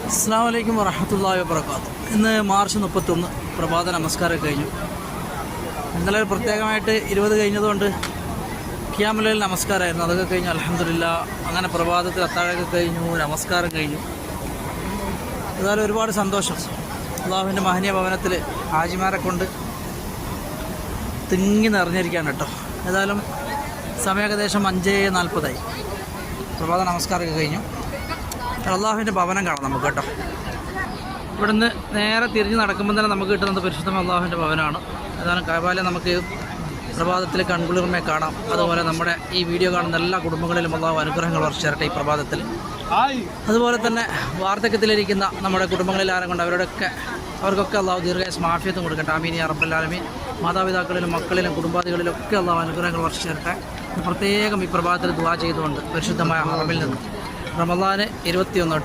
അസ്സലാമു അലൈക്കും വറഹ്മത്തുള്ളാഹി വബറകാതുഹു. ഇന്ന് മാർച്ച് 31 പ്രഭാത നമസ്കാരം കഴിഞ്ഞു. ഇന്നലെ പ്രത്യേകമായിട്ട് 20 കഴിഞ്ഞതുകൊണ്ട് ഖിയാമുൽ ലൈൽ നമസ്കാരമായിരുന്നു. അതൊക്കെ കഴിഞ്ഞു അൽഹംദുലില്ലാ. അങ്ങനെ പ്രഭാതത്തിൽ അത്താഴമൊക്കെ കഴിഞ്ഞു, നമസ്കാരം കഴിഞ്ഞു. ഏതായാലും ഒരുപാട് സന്തോഷം. അള്ളാഹുവിൻ്റെ മഹനീയ ഭവനത്തിൽ ഹാജിമാരെ കൊണ്ട് തിങ്ങി നിറഞ്ഞിരിക്കുകയാണ് കേട്ടോ. ഏതായാലും സമയം ഏകദേശം 5:40 പ്രഭാത നമസ്കാരമൊക്കെ കഴിഞ്ഞു. അള്ളാഹുവിൻ്റെ ഭവനം കാണാം നമുക്ക് കേട്ടോ. ഇവിടുന്ന് നേരെ തിരിഞ്ഞ് നടക്കുമ്പോൾ തന്നെ നമുക്ക് കിട്ടുന്നത് പരിശുദ്ധമായ അള്ളാഹുവിൻ്റെ ഭവനമാണ്. ഏതായാലും കഅബയിലെ നമുക്ക് പ്രഭാതത്തിൽ കൺകുളിർമയെ കാണാം. അതുപോലെ നമ്മുടെ ഈ വീഡിയോ കാണുന്ന എല്ലാ കുടുംബങ്ങളിലും അള്ളാഹു അനുഗ്രഹങ്ങൾ വർഷിച്ചേരട്ടെ ഈ പ്രഭാതത്തിൽ. അതുപോലെ തന്നെ വാർദ്ധക്യത്തിലിരിക്കുന്ന നമ്മുടെ കുടുംബങ്ങളിൽ ആരും കൊണ്ട് അവർക്കൊക്കെ അള്ളാഹു ദീർഘായുസ്സും ആഫിയത്തും കൊടുക്കട്ടെ. ആമീൻ യാ റബ്ബൽ ആലമീൻ. മാതാപിതാക്കളിലും മക്കളിലും കുടുംബാദികളിലും ഒക്കെ അള്ളാഹു അനുഗ്രഹങ്ങൾ വർഷിച്ചേരട്ടെ. പ്രത്യേകം ഈ പ്രഭാതത്തിൽ ദുആ ചെയ്തുകൊണ്ട് പരിശുദ്ധമായ ഹറമിൽ നിന്ന് റമളാൻ 21